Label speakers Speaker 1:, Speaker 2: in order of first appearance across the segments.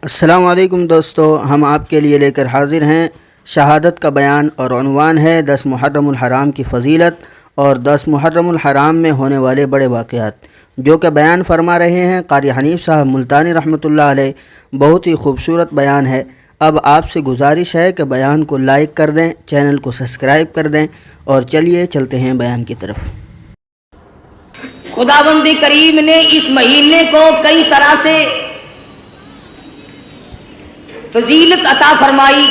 Speaker 1: السلام علیکم دوستو، ہم آپ کے لیے لے کر حاضر ہیں شہادت کا بیان، اور عنوان ہے 10 محرم الحرام کی فضیلت اور 10 محرم الحرام میں ہونے والے بڑے واقعات، جو کہ بیان فرما رہے ہیں قاری حنیف صاحب ملتانی رحمۃ اللہ علیہ۔ بہت ہی خوبصورت بیان ہے۔ اب آپ سے گزارش ہے کہ بیان کو لائک کر دیں، چینل کو سبسکرائب کر دیں، اور چلیے چلتے ہیں بیان کی طرف۔
Speaker 2: خداوند کریم نے اس مہینے کو کئی طرح سے فضیلت عطا فرمائی۔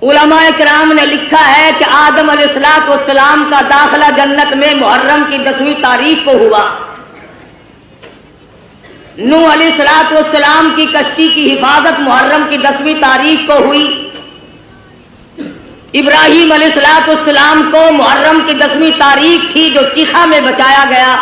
Speaker 2: علماء کرام نے لکھا ہے کہ آدم علیہ السلام کا داخلہ جنت میں محرم کی 10ویں تاریخ کو ہوا۔ نوح علیہ السلام کی کشتی کی حفاظت محرم کی 10ویں تاریخ کو ہوئی۔ ابراہیم علیہ السلام کو محرم کی 10ویں تاریخ تھی جو چیخا میں بچایا گیا۔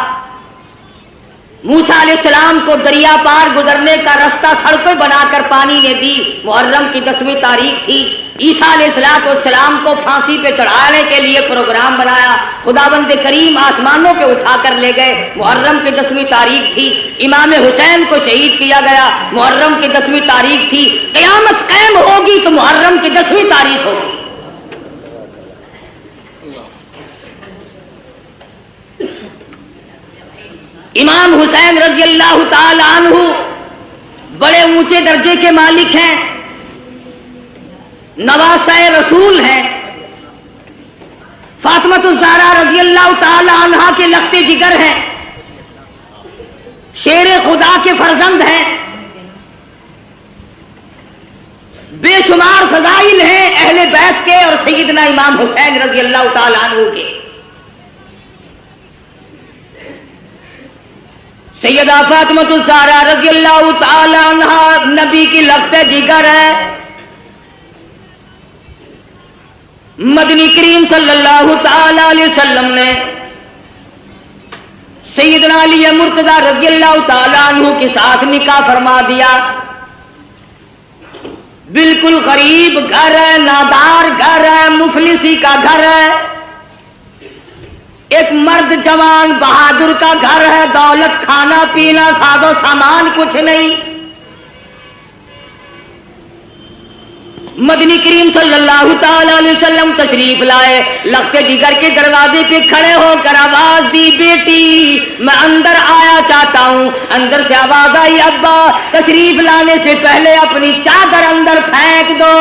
Speaker 2: موسیٰ علیہ السلام کو دریا پار گزرنے کا رستہ سڑکیں بنا کر پانی نے دی، محرم کی 10ویں تاریخ تھی۔ عیسیٰ علیہ السلام کو پھانسی پہ چڑھانے کے لیے پروگرام بنایا، خداوند کریم آسمانوں پہ اٹھا کر لے گئے، محرم کی 10ویں تاریخ تھی۔ امام حسین کو شہید کیا گیا، محرم کی 10ویں تاریخ تھی۔ قیامت قائم ہوگی تو محرم کی 10ویں تاریخ ہوگی۔ امام حسین رضی اللہ تعالی عنہ بڑے اونچے درجے کے مالک ہیں، نواسہ رسول ہیں۔ فاطمۃ الزہرا رضی اللہ تعالی عنہا کے لخت جگر ہیں، شیر خدا کے فرزند ہیں، بے شمار فضائل ہیں اہل بیت کے اور سیدنا امام حسین رضی اللہ تعالی عنہ کے۔ سیدہ فاطمۃ الزہرا رضی اللہ تعالی عنہا نبی کی لخت جگر ہے۔ مدنی کریم صلی اللہ تعالی علیہ وسلم نے سیدنا علی مرتضی رضی اللہ تعالی عنہ کے ساتھ نکاح فرما دیا۔ بالکل غریب گھر ہے، نادار گھر ہے، مفلسی کا گھر ہے، ایک مرد جوان بہادر کا گھر ہے، دولت کھانا پینا ساز و سامان کچھ نہیں۔ مدنی کریم صلی اللہ تعالی علیہ وسلم تشریف لائے، لخت جگر کے دروازے پہ کھڑے ہو کر آواز دی، بیٹی میں اندر آیا چاہتا ہوں۔ اندر سے آواز آئی، ابا تشریف لانے سے پہلے اپنی چادر اندر پھینک دو۔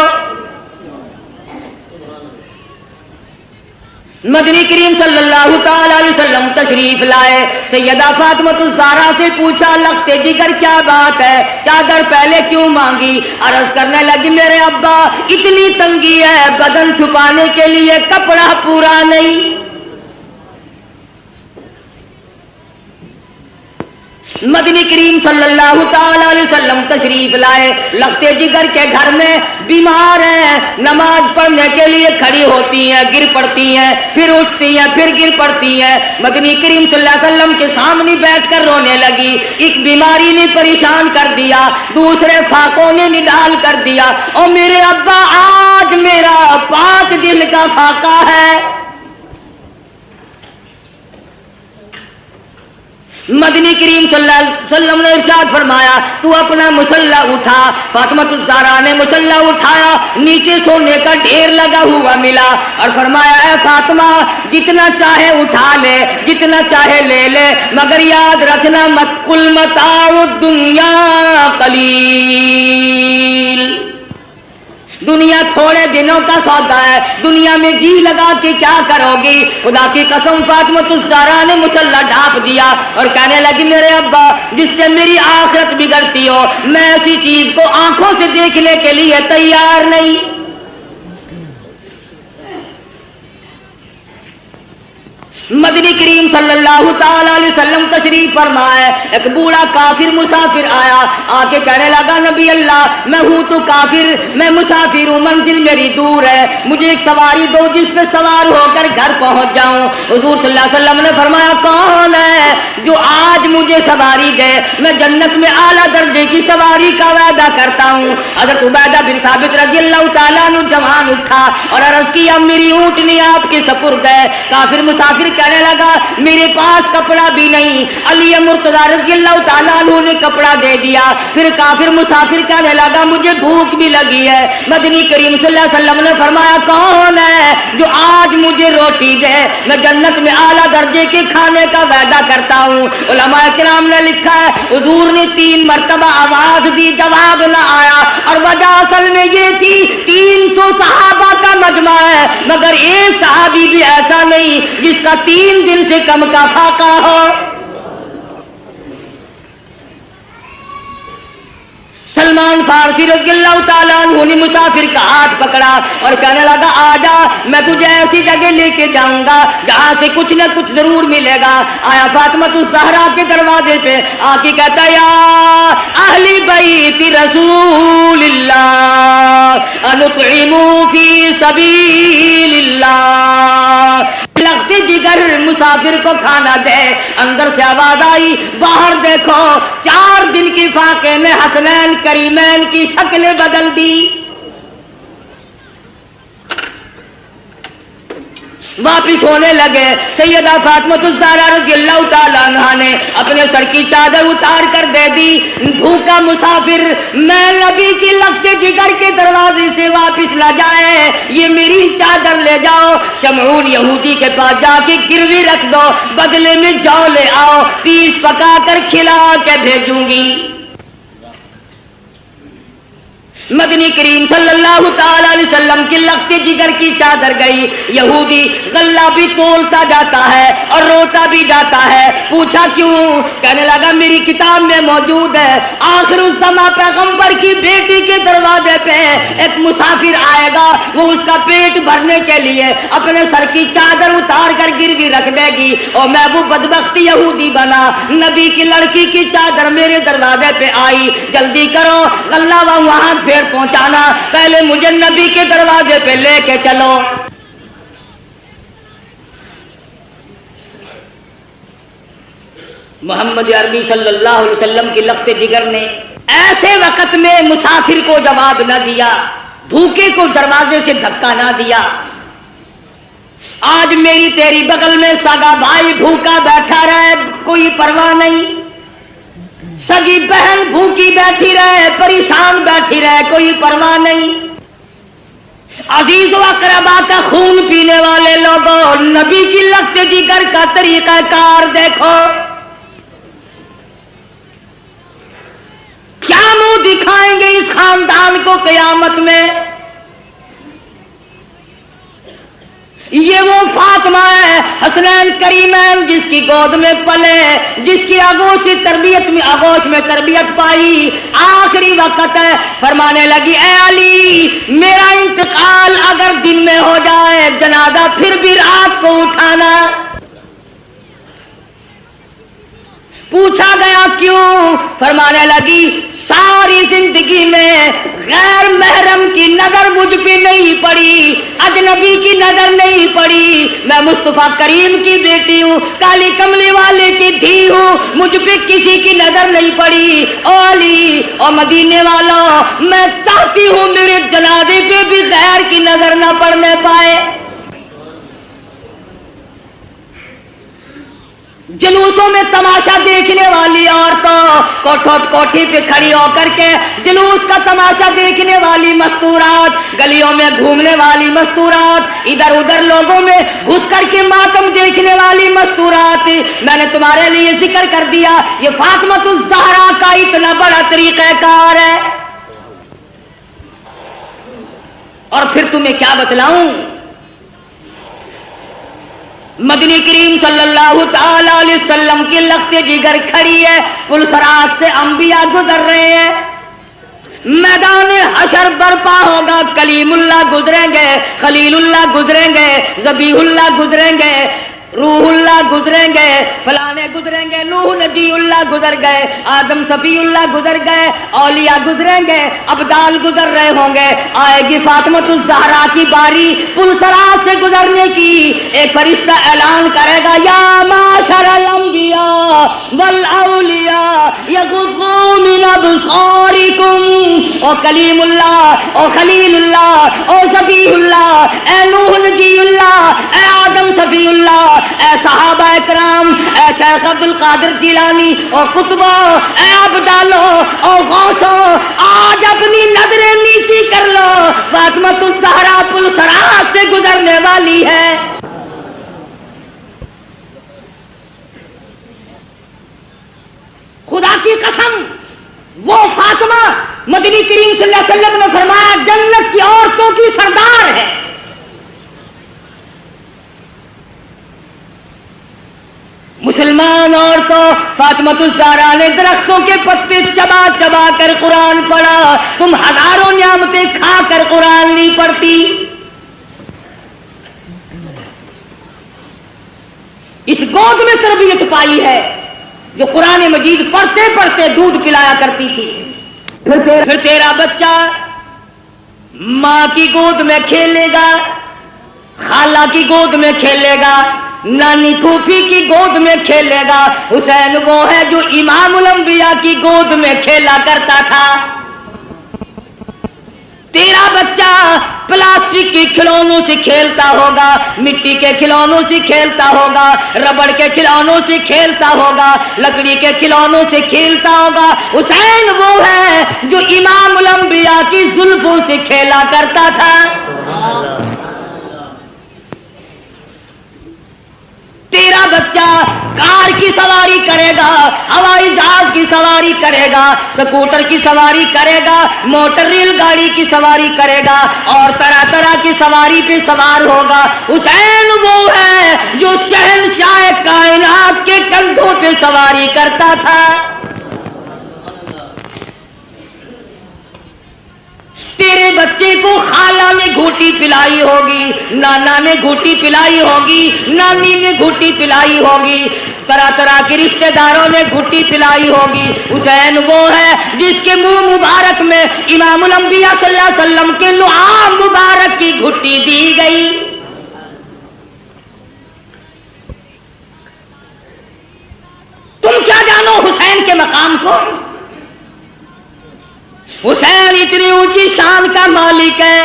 Speaker 2: مدنی کریم صلی اللہ تعالی علیہ وسلم تشریف لائے، سیدہ فاطمۃ الزہرا سے پوچھا، لخت جگر کیا بات ہے، چادر پہلے کیوں مانگی؟ عرض کرنے لگی، میرے ابا اتنی تنگی ہے، بدن چھپانے کے لیے کپڑا پورا نہیں۔ مدنی کریم صلی اللہ تعالی علیہ وسلم تشریف لائے، لخت جگر کے گھر میں بیمار ہیں، نماز پڑھنے کے لیے کھڑی ہوتی ہیں، گر پڑتی ہیں، پھر اٹھتی ہیں، پھر گر پڑتی ہیں۔ مدنی کریم صلی اللہ علیہ وسلم کے سامنے بیٹھ کر رونے لگی۔ ایک بیماری نے پریشان کر دیا، دوسرے فاقوں نے نڈال کر دیا، اور میرے ابا آج میرا پاک دل کا فاقہ ہے۔ مدنی کریم صلی اللہ علیہ وسلم نے ارشاد فرمایا، تو اپنا مصلی اٹھا۔ فاطمۃ الزہرا نے مصلی اٹھایا، نیچے سونے کا ڈھیر لگا ہوا ملا، اور فرمایا، اے فاطمہ جتنا چاہے اٹھا لے، جتنا چاہے لے لے، مگر یاد رکھنا مت قل متاع الدنیا قلیل، دنیا تھوڑے دنوں کا سودا ہے، دنیا میں جی لگا کے کیا کرو گی؟ خدا کی قسم فاطمۃ الزہرا نے مصلی ڈھانپ دیا اور کہنے لگی، میرے ابا جس سے میری آخرت بگڑتی ہو، میں ایسی چیز کو آنکھوں سے دیکھنے کے لیے تیار نہیں۔ مدنی کریم صلی اللہ تعالی علیہ وسلم تشریف فرمائے، ایک بوڑھا کافر مسافر آیا، آ کے کہنے لگا، نبی اللہ میں ہوں تو کافر، میں مسافر ہوں، منزل میری دور ہے، مجھے ایک سواری دو جس پہ سوار ہو کر گھر پہنچ جاؤں۔ حضور صلی اللہ علیہ وسلم نے فرمایا، کون ہے جو آج مجھے سواری دے؟ میں جنت میں اعلیٰ درجے کی سواری کا وعدہ کرتا ہوں۔ حضرت عبیدہ بن ثابت رضی اللہ تعالیٰ عنہ جوان اٹھا اور عرض کیا، میری اونٹنی آپ کے سپرد ہے۔ کافر مسافر کہنے لگا میرے پاس کپڑا بھی نہیں. علی مرتضی رضی اللہ تعالیٰ عنہ نے کپڑا دے دیا. پھر کافر مسافر کہنے لگا مجھے بھوک بھی لگی ہے. مدنی کریم صلی اللہ علیہ وسلم نے فرمایا کون ہے جو آج مجھے روٹی دے, میں جنت میں اعلیٰ درجے کے کھانے کا وعدہ کرتا ہوں. علماء کرام نے لکھا ہے حضور نے 3 مرتبہ آواز دی, جواب نہ آیا, اور وجہ اصل میں یہ تھی 300 صحابہ کا مجمع ہے مگر ایک صحابی بھی ایسا نہیں جس کا 3 دن سے کم کا فاقہ ہو. سلمان فارسی رضی اللہ تعالیٰ عنہ نے مسافر کا ہاتھ پکڑا اور کہنے لگا آجا میں تجھے ایسی جگہ لے کے جاؤں گا جہاں سے کچھ نہ کچھ ضرور ملے گا. آیا فاطمۃ الزہرا کے دروازے پہ آ کے کہتا یا اہل بیت رسول اللہ انطعموا فی سبیل اللہ. لگتے جگر مسافر کو کھانا دے. اندر سے آواز آئی باہر دیکھو 4 دن کی فاقے نے حسنین کریمین کی شکلیں بدل دی. واپس ہونے لگے. سیدہ فاطمۃ الزہرا رضی اللہ تعالیٰ عنہ نے اپنے سر کی چادر اتار کر دے دی. بھوکا مسافر میں نبی کی لگتے جگر کے دروازے سے واپس نہ جائے, یہ میری چادر لے جاؤ, شمعون یہودی کے پاس جا کے گروی رکھ دو, بدلے میں جو لے آؤ, پیس پکا کر کھلا کے بھیجوں گی. مدنی کریم صلی اللہ تعالی علیہ وسلم کی لگتے جگر کی چادر گئی. یہودی غلہ بھی تولتا جاتا ہے اور روتا بھی جاتا ہے. پوچھا کیوں؟ کہنے لگا میری کتاب میں موجود ہے آخر الزمان پیغمبر کی بیٹی کے دروازے پہ ایک مسافر آئے گا, وہ اس کا پیٹ بھرنے کے لیے اپنے سر کی چادر اتار کر گروی رکھ دے گی, اور میں وہ بدبخت یہودی بنا. نبی کی لڑکی کی چادر میرے دروازے پہ آئی, جلدی کرو غلہ وہاں پہنچانا, پہلے مجھے نبی کے دروازے پہ لے کے چلو. محمد عربی صلی اللہ علیہ وسلم کی لگتے جگر نے ایسے وقت میں مسافر کو جواب نہ دیا, بھوکے کو دروازے سے دھکا نہ دیا. آج میری تیری بغل میں سگا بھائی بھوکا بیٹھا رہے, کوئی پرواہ نہیں. سگی بہن بھوکی بیٹھی رہے, پریشان بیٹھی رہے, کوئی پرواہ نہیں. عزیز و اقربا کا خون پینے والے لوگوں, نبی کی لگتے جگر کا طریقہ کار دیکھو. کیا منہ دکھائیں گے اس خاندان کو قیامت میں؟ یہ وہ فاطمہ ہے حسنین کریمین جس کی گود میں پلے, جس کی آغوش میں تربیت پائی. آخری وقت ہے, فرمانے لگی اے علی میرا انتقال اگر دن میں ہو جائے جنازہ پھر بھی رات کو اٹھانا. پوچھا گیا کیوں؟ فرمانے لگی ساری زندگی میں غیر محرم کی نظر مجھ پہ نہیں پڑی, اجنبی کی نظر نہیں پڑی. میں مصطفیٰ کریم کی بیٹی ہوں, کالی کملی والے کی دھی ہوں, مجھ پہ کسی کی نظر نہیں پڑی. او علی او مدینے والوں, میں چاہتی ہوں میرے جنازے پہ بھی غیر کی نظر نہ پڑنے پائے. جلوسوں میں تماشا دیکھنے والی عورتوں, کوٹھی پہ کھڑی ہو کر کے جلوس کا تماشا دیکھنے والی مستورات, گلیوں میں گھومنے والی مستورات, ادھر ادھر لوگوں میں گھس کر کے ماتم دیکھنے والی مستورات. میں نے تمہارے لیے ذکر کر دیا یہ فاطمۃ الزہرا کا اتنا بڑا طریقہ کار ہے. اور پھر تمہیں کیا بتلاؤں, مدنی کریم صلی اللہ تعالی علیہ وسلم کی لگتے جگر کھڑی ہے, پلسرات سے انبیاء گزر رہے ہیں, میدان حشر برپا ہوگا. کلیم اللہ گزریں گے, خلیل اللہ گزریں گے, ذبیح اللہ گزریں گے, روح اللہ گزریں گے, فلانے گزریں گے, نوح نبی اللہ گزر گئے, آدم صفی اللہ گزر گئے, اولیاء گزریں گے, ابدال گزر رہے ہوں گے. آئے گی فاطمۃ الزہرا کی باری پلسرات سے گزرنے کی. ایک فرشتہ اعلان کرے گا یا معاشر الانبیاء والاولیاء یغضوا من ابصارکم، او کلیم اللہ، او خلیل اللہ، او صفی اللہ، اے نوح نجی اللہ، اے آدم صفی اللہ، اے صحابہ کرام، اے شیخ عبد القادر جیلانی، او قطبہ، اے عبدالو، او غوثو، آج اپنی نظریں نیچی کر لو، فاطمۃ الزہرا پل صراط سے گزرنے والی ہے۔ خدا کی قسم، وہ فاطمہ مدنی کریم صلی اللہ علیہ وسلم نے فرمایا جنت کی عورتوں کی سردار ہے۔ مسلمان عورتوں، فاطمہ الزہرا نے درختوں کے پتے چبا چبا کر قرآن پڑھا، تم ہزاروں نعمتیں کھا کر قرآن نہیں پڑھتی۔ اس گود میں تربیت پائی ہے جو قرآن مجید پڑھتے پڑھتے دودھ پلایا کرتی تھی۔ پھر تیرا بچہ ماں کی گود میں کھیلے گا، خالہ کی گود میں کھیلے گا، نانی پھوپھی کی گود میں کھیلے گا۔ حسین وہ ہے جو امام الانبیاء کی گود میں کھیلا کرتا تھا۔ تیرا بچہ پلاسٹک کے کھلونوں سے کھیلتا ہوگا، مٹی کے کھلونوں سے کھیلتا ہوگا، ربڑ کے کھلونوں سے کھیلتا ہوگا، لکڑی کے کھلونوں سے کھیلتا ہوگا۔ حسین وہ ہے جو امام الانبیاء کی زلفوں سے کھیلا کرتا تھا۔ تیرا بچہ کار کی سواری کرے گا، ہوائی جہاز کی سواری کرے گا، سکوٹر کی سواری کرے گا، موٹر ریل گاڑی کی سواری کرے گا، اور طرح طرح کی سواری پہ سوار ہوگا۔ حسین وہ ہے جو شہنشاہ کائنات کے کندھوں پہ سواری کرتا تھا۔ تیرے بچے کو خالہ نے گھوٹی پلائی ہوگی، نانا نے گھوٹی پلائی ہوگی، نانی نے گھوٹی پلائی ہوگی، طرح طرح کے رشتہ داروں نے گھوٹی پلائی ہوگی۔ حسین وہ ہے جس کے منہ مبارک میں امام الانبیاء صلی اللہ علیہ وسلم کے لعاب مبارک کی گھوٹی دی گئی۔ تم کیا جانو حسین کے مقام کو؟ حسین اتنی اونچی شان کا مالک ہے،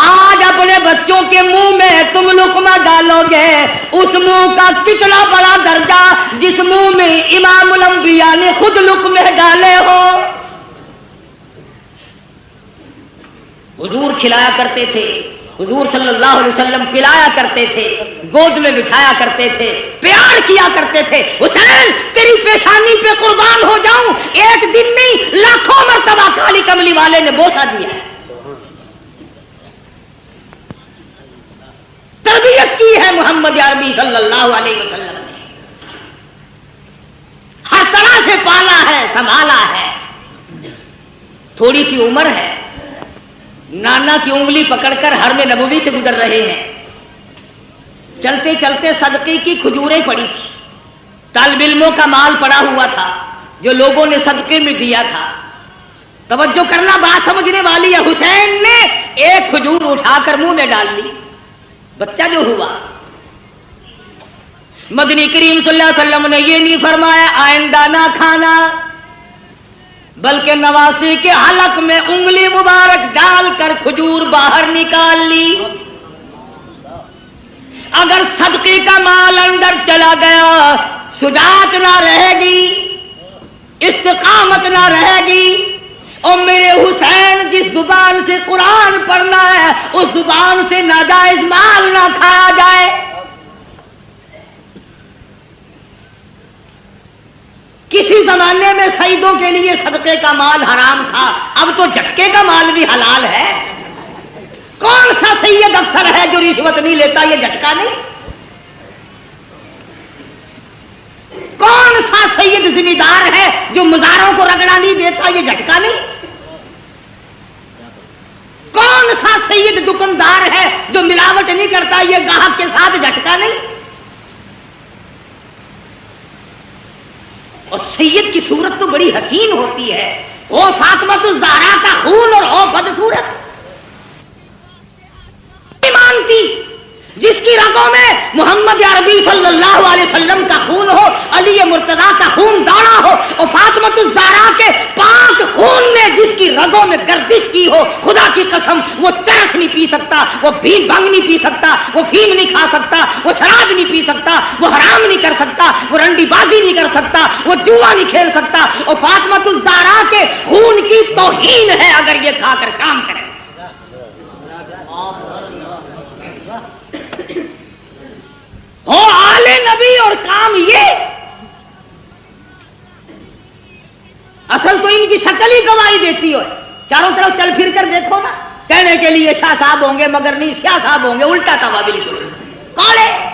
Speaker 2: آج اپنے بچوں کے منہ میں تم لقمہ ڈالو گے، اس منہ کا کتنا بڑا درجہ جس منہ میں امام الانبیاء نے خود لقمے ڈالے ہو۔ حضور کھلایا کرتے تھے، حضور صلی اللہ علیہ وسلم پلایا کرتے تھے، گود میں بٹھایا کرتے تھے، پیار کیا کرتے تھے۔ حسین تیری پیشانی پہ قربان ہو جاؤں، ایک دن نہیں لاکھوں مرتبہ کالی کملی والے نے بوسہ دیا ہے، تربیت کی ہے محمد عربی صلی اللہ علیہ وسلم نے، ہر طرح سے پالا ہے، سنبھالا ہے۔ تھوڑی سی عمر ہے، نانا کی انگلی پکڑ کر حرم نبوی سے گزر رہے ہیں، چلتے چلتے صدقے کی کھجوریں پڑی تھی، طالب علموں کا مال پڑا ہوا تھا جو لوگوں نے صدقے میں دیا تھا۔ توجہ کرنا، بات سمجھنے والی ہے۔ حسین نے ایک کھجور اٹھا کر منہ میں ڈال لی، بچہ جو ہوا۔ مدنی کریم صلی اللہ علیہ وسلم نے یہ نہیں فرمایا آئندہ نہ کھانا، بلکہ نواسی کے حلق میں انگلی مبارک ڈال کر کھجور باہر نکال لی۔ اگر صدقے کا مال اندر چلا گیا، شجاعت نہ رہے گی، استقامت نہ رہے گی، اور میرے حسین جس زبان سے قرآن پڑھنا ہے اس زبان سے ناجائز مال نہ کھایا جائے۔ کسی زمانے میں سیدوں کے لیے صدقے کا مال حرام تھا، اب تو جھٹکے کا مال بھی حلال ہے۔ کون سا سید افسر ہے جو رشوت نہیں لیتا؟ یہ جھٹکا نہیں۔ کون سا سید ذمہ دار ہے جو مزاروں کو رگڑا نہیں دیتا؟ یہ جھٹکا نہیں۔ کون سا سید دکاندار ہے جو ملاوٹ نہیں کرتا؟ یہ گاہک کے ساتھ جھٹکا نہیں۔ اور سید کی صورت تو بڑی حسین ہوتی ہے، وہ فاطمۃ الزہرا کا خون اور وہ بدصورت مانتی جس کی رگوں میں محمد عربی صلی اللہ علیہ وسلم کا خون ہو، علی مرتضیٰ کا خون دوڑا ہو، اور فاطمۃ الزہرا دلوں میں گردش کی ہو، خدا کی قسم وہ چرس نہیں پی سکتا، وہ بھنگ نہیں پی سکتا، وہ فیم نہیں کھا سکتا، وہ شراب نہیں پی سکتا، وہ حرام نہیں کر سکتا، وہ رنڈی بازی نہیں کر سکتا، وہ جوا نہیں کھیل سکتا، اور فاطمہ الزہرا کے خون کی توہین ہے اگر یہ کھا کر کام کرے۔ ہو آل نبی اور کام یہ، اصل تو ان کی شکل ہی گواہی دیتی ہو، چاروں طرف چل پھر کر دیکھو نا، کہنے کے لیے شاہ صاحب ہوں گے مگر نہیں شاہ صاحب ہوں گے، الٹا تھا بالکل۔ کون ہے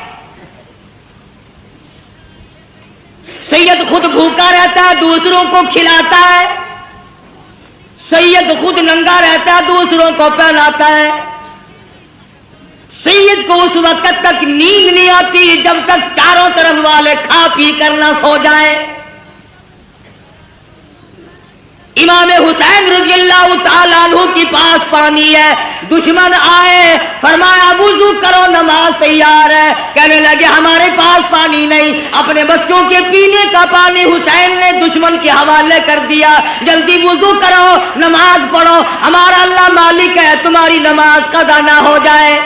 Speaker 2: سید؟ خود بھوکا رہتا ہے دوسروں کو کھلاتا ہے، سید خود ننگا رہتا ہے دوسروں کو پہناتا ہے، سید کو اس وقت تک نیند نہیں آتی جب تک چاروں طرف والے کھا پی کر نہ سو جائیں۔ امام حسین رضی اللہ تعالیٰ عنہ کے پاس پانی ہے، دشمن آئے، فرمایا وضو کرو نماز تیار ہے، کہنے لگے ہمارے پاس پانی نہیں، اپنے بچوں کے پینے کا پانی حسین نے دشمن کے حوالے کر دیا، جلدی وضو کرو نماز پڑھو، ہمارا اللہ مالک ہے، تمہاری نماز قضا نہ ہو جائے۔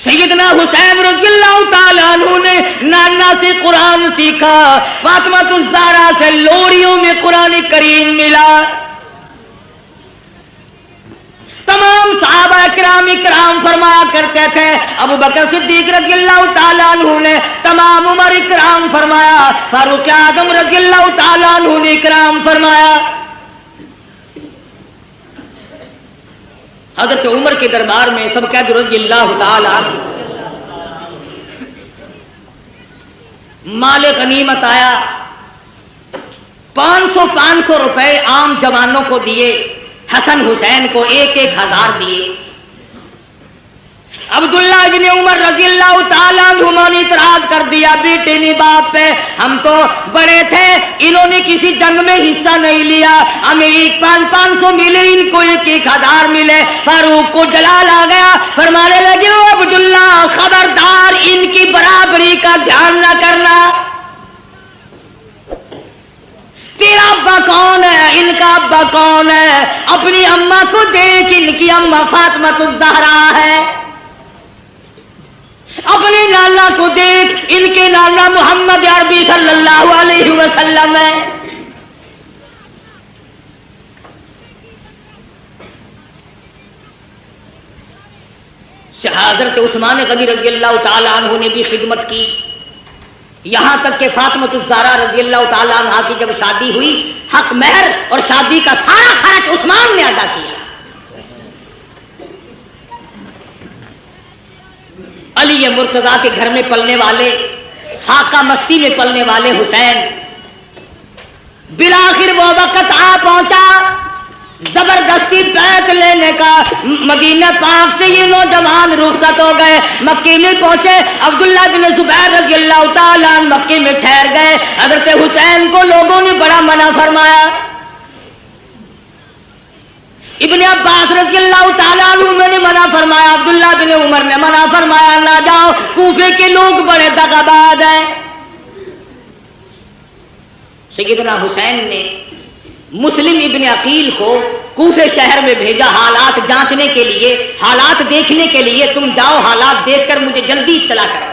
Speaker 2: سیدنا حسین رضی اللہ تعالیٰ عنہ نے نانا سے قرآن سیکھا، فاطمہ الزہرا سے لوریوں میں قرآن کریم ملا۔ تمام صحابہ کرام فرمایا کرتے تھے، ابو بکر صدیق رضی اللہ تعالیٰ عنہ نے، تمام عمر کرام فرمایا، فاروق اعظم رضی اللہ تعالیٰ عنہ نے کرام فرمایا۔ حضرت عمر کے دربار میں سب قید رضی اللہ تعالی عنہ، مال غنیمت آیا، 500 روپے عام جوانوں کو دیے، حسن حسین کو 1,000 دیے۔ عبداللہ بن عمر رضی اللہ تعالیٰ عنہ نے اعتراض کر دیا، بیٹے نہیں باپ پہ، ہم تو بڑے تھے، انہوں نے کسی جنگ میں حصہ نہیں لیا، ہمیں 500 ملے، ان کو 1,000 ملے۔ فاروق کو جلال آ گیا، فرمانے لگے او عبداللہ خبردار ان کی برابری کا دھیان نہ کرنا، تیرا ابا کون ہے، ان کا ابا کون ہے، اپنی اماں کو دیکھ، ان کی اماں فاطمہ الزہرا ہے، اپنے نانا کو دیکھ، ان کے نانا محمد عربی صلی اللہ علیہ وسلم ہے۔ حضرت عثمان غنی رضی اللہ تعالی عنہ نے بھی خدمت کی، یہاں تک کہ فاطمہ الزہرا رضی اللہ تعالی عنہ کی جب شادی ہوئی، حق مہر اور شادی کا سارا خرچ عثمان نے ادا کیا۔ علی مرتضیٰ کے گھر میں پلنے والے، فاقہ مستی میں پلنے والے حسین، بالآخر وہ وقت آ پہنچا زبردستی بیعت لینے کا، مدینہ پاک سے یہ نوجوان رخصت ہو گئے، مکے میں پہنچے، عبداللہ بن زبیر رضی اللہ تعالیٰ عنہ مکے میں ٹھہر گئے۔ حضرت حسین کو لوگوں نے بڑا منع فرمایا، ابن عباس رضی اللہ تعالیٰ عنہ نے منع فرمایا، عبداللہ بن عمر نے منع فرمایا، نہ جاؤ، کوفے کے لوگ بڑے دغاباز ہیں۔ سیدنا حسین نے مسلم ابن عقیل کو کوفے شہر میں بھیجا حالات جانچنے کے لیے، حالات دیکھنے کے لیے، تم جاؤ حالات دیکھ کر مجھے جلدی اطلاع کرو۔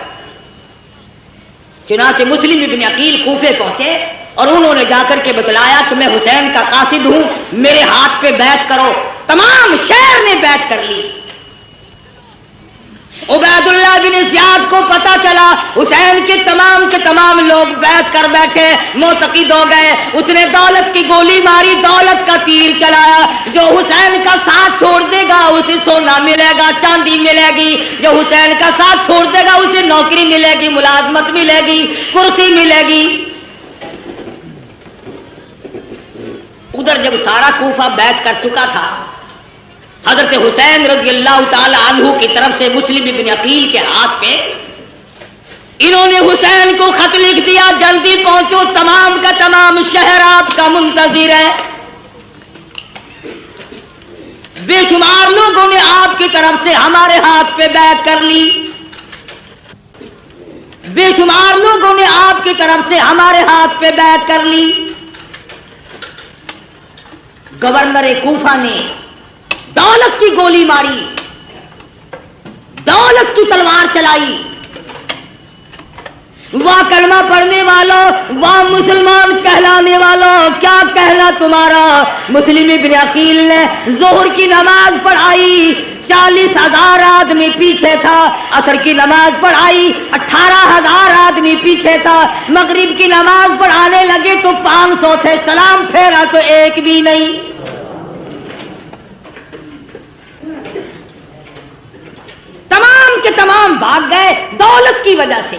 Speaker 2: چنانچہ مسلم ابن عقیل کوفے پہنچے اور انہوں نے جا کر کے بتلایا کہ میں حسین کا قاصد ہوں، میرے ہاتھ پہ بیعت کرو۔ تمام شہر نے بیعت کر لی۔ عبید اللہ بن زیاد کو پتا چلا حسین کے تمام لوگ بیعت کر بیٹھے، معتقد ہو گئے۔ اس نے دولت کی گولی ماری، دولت کا تیر چلایا، جو حسین کا ساتھ چھوڑ دے گا اسے سونا ملے گا، چاندی ملے گی، جو حسین کا ساتھ چھوڑ دے گا اسے نوکری ملے گی، ملازمت ملے گی، کرسی ملے گی۔ ادھر جب سارا کوفہ بیعت کر چکا تھا، حضرت حسین رضی اللہ تعالی عنہ کی طرف سے مسلم ابن عقیل کے ہاتھ پہ انہوں نے حسین کو خط لکھ دیا، جلدی پہنچو، تمام کا تمام شہر آپ کا منتظر ہے۔ بے شمار لوگوں نے آپ کی طرف سے ہمارے ہاتھ پہ بیعت کر لی، بے شمار لوگوں نے آپ کی طرف سے ہمارے ہاتھ پہ بیعت کر لی۔ گورنر کوفہ نے دولت کی گولی ماری، دولت کی تلوار چلائی۔ واہ کلمہ پڑھنے والوں، واہ مسلمان کہلانے والوں، کیا کہنا تمہارا۔ مسلم ابن عقیل نے ظہر کی نماز پڑھائی، 40,000 آدمی پیچھے تھا۔ عصر کی نماز پڑھائی، 18,000 آدمی پیچھے تھا۔ مغرب کی نماز پڑھانے لگے تو 500 تھے، سلام پھیرا تو ایک بھی نہیں۔ تمام کے تمام بھاگ گئے دولت کی وجہ سے۔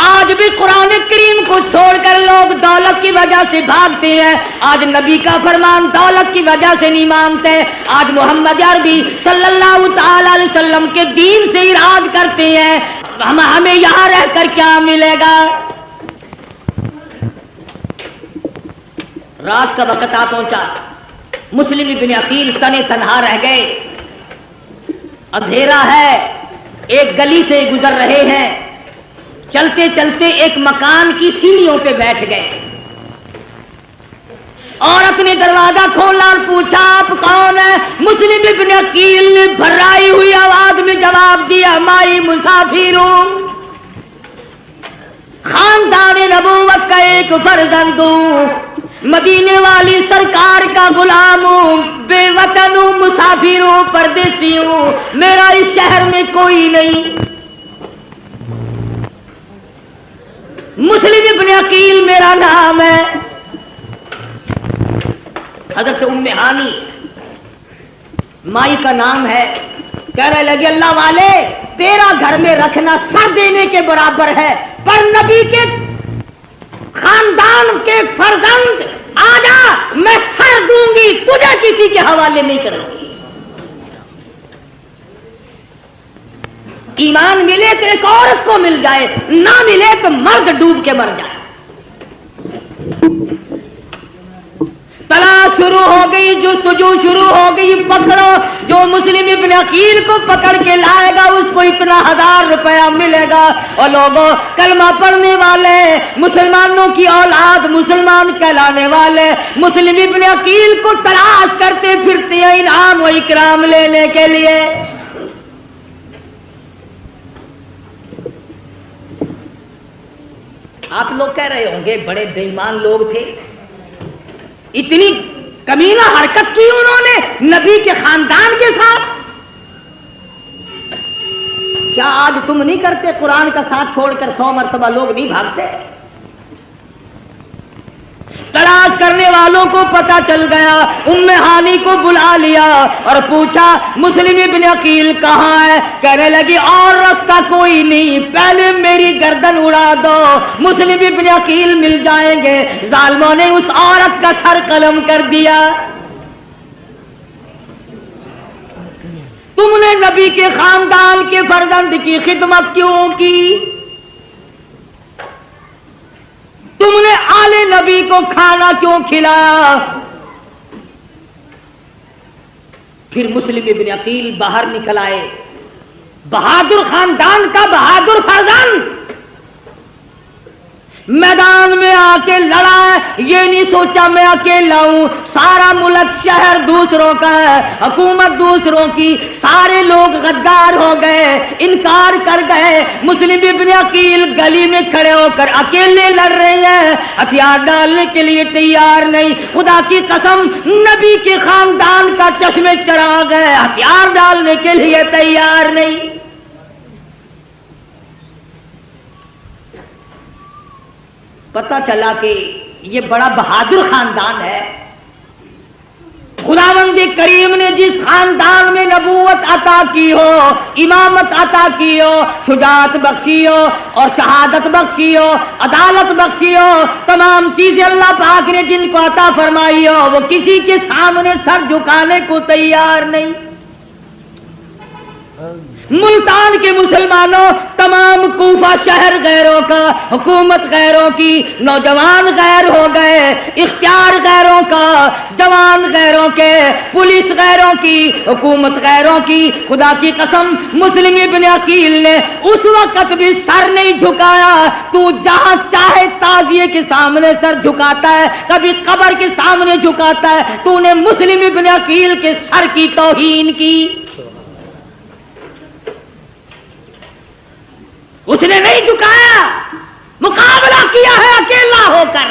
Speaker 2: آج بھی قرآن کریم کو چھوڑ کر لوگ دولت کی وجہ سے بھاگتے ہیں۔ آج نبی کا فرمان دولت کی وجہ سے نہیں مانتے۔ آج محمد عربی صلی اللہ تعالی علیہ وسلم کے دین سے اراد کرتے ہیں، ہمیں یہاں رہ کر کیا ملے گا۔ رات کا وقت آ پہنچا، مسلم ابن عقیل تنے تنہا رہ گئے، اندھیرا ہے، ایک گلی سے گزر رہے ہیں، چلتے چلتے ایک مکان کی سیڑھیوں پہ بیٹھ گئے۔ عورت نے دروازہ کھولا اور پوچھا آپ کون ہیں؟ مسلم ابن عقیل نے بھرائی ہوئی آواز میں جواب دیا، مائی مسافر ہوں، خاندان نبوت کا ایک فرزند ہوں، مدینے والی سرکار کا غلام ہوں، بے وطن ہوں، مسافر ہوں، پردیسی ہوں، میرا اس شہر میں کوئی نہیں۔ مسلم ابن عقیل میرا نام ہے۔ حضرت ام ہانی مائی کا نام ہے، کہنے لگے اللہ والے تیرا گھر میں رکھنا سر دینے کے برابر ہے، پر نبی کے خاندان کے فرزند آجا میں سر دوں گی، تجھے کسی کے حوالے نہیں کروں گی۔ ایمان ملے تو ایک عورت کو مل جائے، نہ ملے تو مرد ڈوب کے مر جائے۔ تلاش شروع ہو گئی، جستجو شروع ہو گئی، پکڑو، جو مسلم ابن عقیل کو پکڑ کے لائے گا اس کو اتنا 1000 روپیہ ملے گا۔ اور لوگوں کلمہ پڑھنے والے، مسلمانوں کی اولاد، مسلمان کہلانے والے مسلم ابن عقیل کو تلاش کرتے پھرتے ہیں انعام و اکرام لینے کے لیے۔ آپ لوگ کہہ رہے ہوں گے بڑے بے ایمان لوگ تھے، اتنی کمینہ حرکت کی انہوں نے نبی کے خاندان کے ساتھ۔ کیا آج تم نہیں کرتے؟ قرآن کا ساتھ چھوڑ کر 100 مرتبہ لوگ نہیں بھاگتے؟ تلاش کرنے والوں کو پتا چل گیا، ام ہانی کو بلا لیا اور پوچھا مسلم ابن عقیل کہاں ہے؟ کہنے لگی اور راستہ کوئی نہیں، پہلے میری گردن اڑا دو، مسلم ابن عقیل مل جائیں گے۔ ظالموں نے اس عورت کا سر قلم کر دیا۔ تم نے نبی کے خاندان کے فرزند کی خدمت کیوں کی؟ تم نے آل نبی کو کھانا کیوں کھلایا؟ پھر مسلم ابن عقیل باہر نکل آئے، بہادر خاندان کا بہادر فرزند میدان میں آ کے لڑا ہے، یہ نہیں سوچا میں اکیلا ہوں، سارا ملک شہر دوسروں کا ہے، حکومت دوسروں کی، سارے لوگ غدار ہو گئے، انکار کر گئے۔ مسلم ابن عقیل گلی میں کھڑے ہو کر اکیلے لڑ رہے ہیں، ہتھیار ڈالنے کے لیے تیار نہیں۔ خدا کی قسم نبی کے خاندان کا چشمے چراغ ہے، ہتھیار ڈالنے کے لیے تیار نہیں۔ پتہ چلا کہ یہ بڑا بہادر خاندان ہے۔ خداوند کریم نے جس خاندان میں نبوت عطا کی ہو، امامت عطا کی ہو، شجاعت بخشی ہو اور شہادت بخشی ہو، عدالت بخشی ہو، تمام چیزیں اللہ پاک نے جن کو عطا فرمائی ہو، وہ کسی کے سامنے سر جھکانے کو تیار نہیں۔ ملتان کے مسلمانوں، تمام کوفہ شہر غیروں کا، حکومت غیروں کی، نوجوان غیر ہو گئے، اختیار غیروں کا، جوان غیروں کے، پولیس غیروں کی، حکومت غیروں کی۔ خدا کی قسم مسلم ابن عقیل نے اس وقت بھی سر نہیں جھکایا۔ تو جہاں چاہے تعزیے کے سامنے سر جھکاتا ہے، کبھی قبر کے سامنے جھکاتا ہے، تو نے مسلم ابن عقیل کے سر کی توہین کی۔ اس نے نہیں جھکایا، مقابلہ کیا ہے اکیلا ہو کر،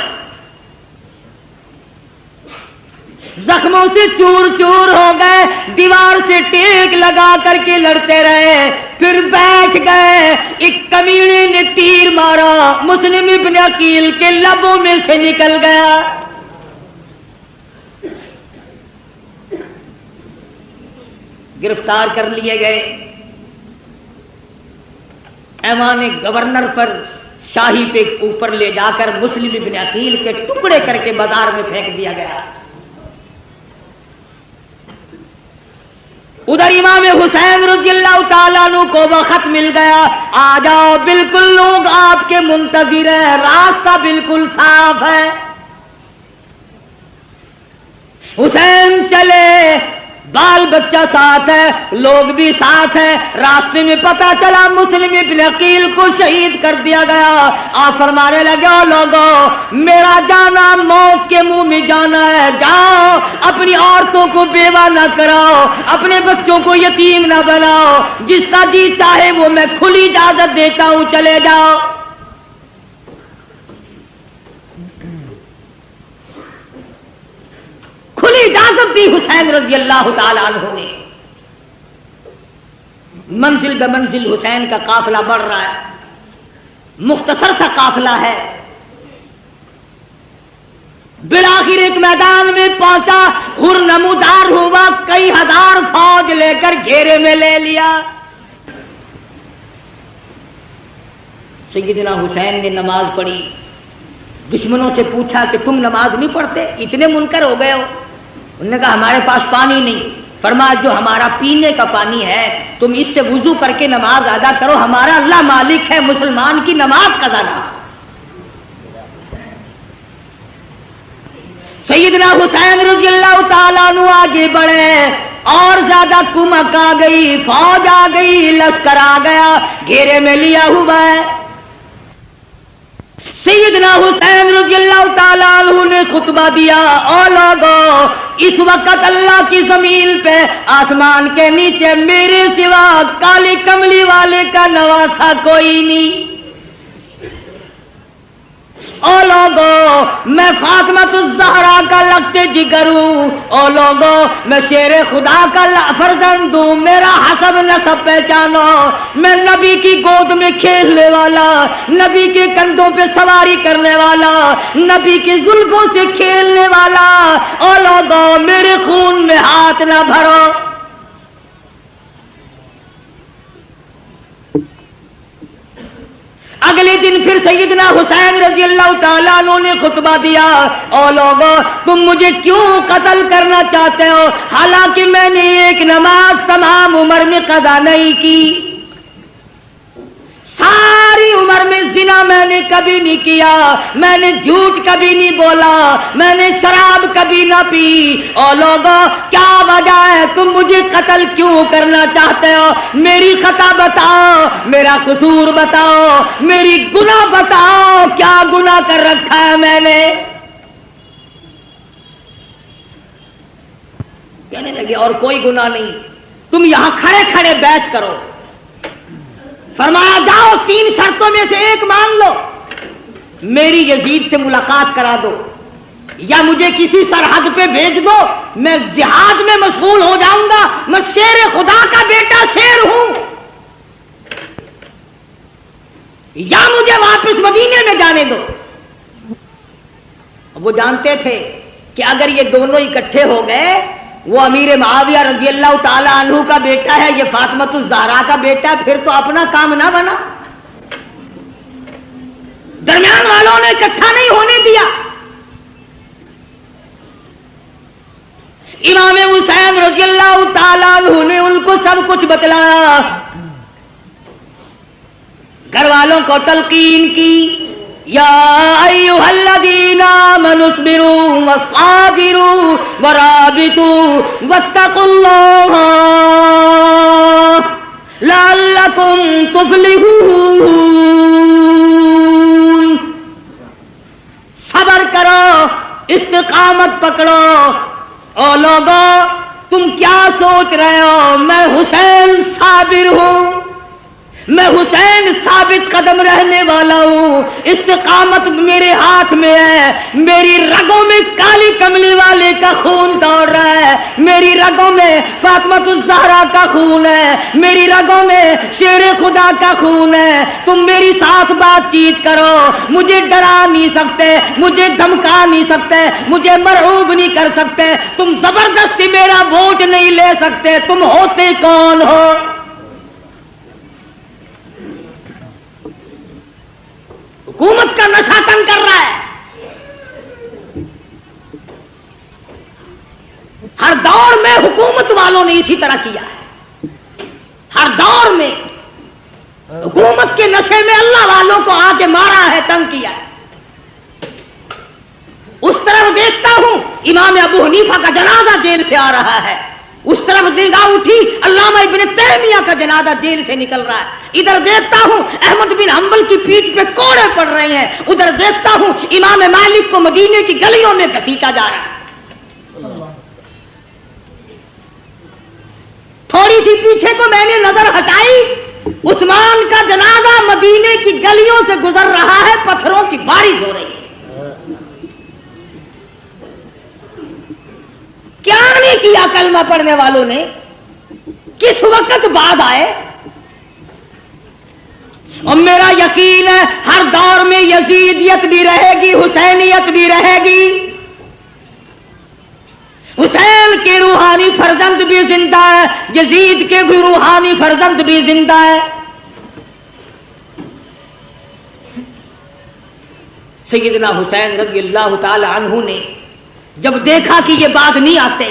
Speaker 2: زخموں سے چور چور ہو گئے، دیوار سے ٹیک لگا کر کے لڑتے رہے، پھر بیٹھ گئے۔ ایک کمینے نے تیر مارا، مسلم ابن عقیل کے لبوں میں سے نکل گیا۔ گرفتار کر لیے گئے، ایوان گورنر پر شاہی پہ اوپر لے جا کر مسلم ابن عقیل کے ٹکڑے کر کے بازار میں پھینک دیا گیا۔ ادھر امام حسین رضی اللہ تعالیٰ عنہ کو وہ خط مل گیا، آ جاؤ، بالکل لوگ آپ کے منتظر ہیں، راستہ بالکل صاف ہے۔ حسین چلے، بال بچہ ساتھ ہے، لوگ بھی ساتھ ہیں۔ راستے میں پتہ چلا مسلم ابن عقیل کو شہید کر دیا گیا۔ آپ فرمانے لگے، او لوگوں، میرا جانا موت کے منہ میں جانا ہے، جاؤ اپنی عورتوں کو بیوہ نہ کراؤ، اپنے بچوں کو یتیم نہ بناؤ، جس کا جی چاہے وہ میں کھلی اجازت دیتا ہوں، چلے جاؤ۔ کھلی اجازت دی حسین رضی اللہ تعالیٰ عنہ نے۔ منزل بہ منزل حسین کا قافلہ بڑھ رہا ہے، مختصر سا قافلہ ہے۔ بالآخر ایک میدان میں پہنچا، ہر نمودار ہوا، کئی ہزار فوج لے کر گھیرے میں لے لیا۔ سیدنا حسین نے نماز پڑھی، دشمنوں سے پوچھا کہ تم نماز نہیں پڑھتے، اتنے منکر ہو گئے ہو؟ انہوں نے کہا ہمارے پاس پانی نہیں۔ فرمایا جو ہمارا پینے کا پانی ہے تم اس سے وضو کر کے نماز ادا کرو، ہمارا اللہ مالک ہے، مسلمان کی نماز قضا نہ۔ سیدنا حسین رضی اللہ تعالیٰ عنہ آگے بڑھے، اور زیادہ کمک آ گئی، فوج آ گئی، لشکر آ گیا، گھیرے میں لیا ہوا ہے۔ سیدنا حسین رضی اللہ تعالیٰ عنہ نے خطبہ دیا، او لوگو، اس وقت اللہ کی زمین پہ، آسمان کے نیچے میرے سوا کالی کملی والے کا نواسا کوئی نہیں۔ او لوگو، میں فاطمہ الزہرا کا لگتے جگر ہوں، او لوگو، میں شیر خدا کا فرزند ہوں، میرا حسب نسب پہچانو، میں نبی کی گود میں کھیلنے والا، نبی کے کندھوں پہ سواری کرنے والا، نبی کی زلفوں سے کھیلنے والا۔ او لوگو، میرے خون میں ہاتھ نہ بھرو۔ اگلے دن پھر سیدنا حسین رضی اللہ تعالیٰ عنہ نے خطبہ دیا، او لوگو، تم مجھے کیوں قتل کرنا چاہتے ہو، حالانکہ میں نے ایک نماز تمام عمر میں قضا نہیں کی، ساری عمر میں زنا میں نے کبھی نہیں کیا، میں نے جھوٹ کبھی نہیں بولا، میں نے شراب کبھی نہ پی۔ او لوگو، کیا وجہ ہے تم مجھے قتل کیوں کرنا چاہتے ہو؟ میری خطا بتاؤ، میرا قصور بتاؤ، میری گناہ بتاؤ، کیا گناہ کر رکھا ہے میں نے؟ کہنے لگے اور کوئی گناہ نہیں، تم یہاں کھڑے کھڑے بیعت کرو۔ فرمایا جاؤ، 3 شرطوں میں سے ایک مان لو، میری یزید سے ملاقات کرا دو، یا مجھے کسی سرحد پہ بھیج دو، میں جہاد میں مشغول ہو جاؤں گا، میں شیر خدا کا بیٹا شیر ہوں، یا مجھے واپس مدینے میں جانے دو۔ وہ جانتے تھے کہ اگر یہ دونوں اکٹھے ہو گئے، وہ امیر معاویہ رضی اللہ تعالی عنہ کا بیٹا ہے، یہ فاطمہ الزہرا کا بیٹا ہے، پھر تو اپنا کام نہ بنا۔ درمیان والوں نے اکٹھا نہیں ہونے دیا۔ امام حسین رضی اللہ تعالی عنہ نے ان کو سب کچھ بتلایا۔ گھر والوں کو تلقین کی، یا ایھا الذین آمنوا اصبروا وصابروا ورابطوا واتقوا اللہ لعلکم تفلحون۔ صبر کرو، استقامت پکڑو۔ او لوگو، تم کیا سوچ رہے ہو؟ میں حسین صابر ہوں، میں حسین ثابت قدم رہنے والا ہوں، استقامت میرے ہاتھ میں ہے، میری رگوں میں کالی کملی والے کا خون دوڑ رہا ہے، میری رگوں میں فاطمۃ الزہرا کا خون ہے، میری رگوں میں شیر خدا کا خون ہے۔ تم میری ساتھ بات چیت کرو، مجھے ڈرا نہیں سکتے، مجھے دھمکا نہیں سکتے، مجھے مرعوب نہیں کر سکتے، تم زبردستی میرا ووٹ نہیں لے سکتے۔ تم ہوتے کون ہو؟ حکومت کا نشہ تنگ کر رہا ہے۔ ہر دور میں حکومت والوں نے اسی طرح کیا ہے، ہر دور میں حکومت کے نشے میں اللہ والوں کو آ کے مارا ہے، تنگ کیا ہے۔ اس طرف دیکھتا ہوں امام ابو حنیفہ کا جنازہ جیل سے آ رہا ہے، اس طرف نگاہ اٹھی علامہ ابن تیمیہ کا جنازہ جیل سے نکل رہا ہے، ادھر دیکھتا ہوں احمد بن حنبل کی پیٹھ پہ کوڑے پڑ رہے ہیں، ادھر دیکھتا ہوں امام مالک کو مدینے کی گلیوں میں گھسیٹا جا رہا ہے۔ تھوڑی سی پیچھے کو میں نے نظر ہٹائی، عثمان کا جنازہ مدینے کی گلیوں سے گزر رہا ہے، پتھروں کی بارش ہو رہی ہے۔ کیا نہیں کیا کلمہ پڑھنے والوں نے؟ کس وقت بعد آئے؟ اور میرا یقین ہے ہر دور میں یزیدیت بھی رہے گی، حسینیت بھی رہے گی، حسین کے روحانی فرزند بھی زندہ ہے، یزید کے بھی روحانی فرزند بھی زندہ ہے۔ سیدنا حسین رضی اللہ تعالی عنہ نے جب دیکھا کہ یہ بات نہیں آتے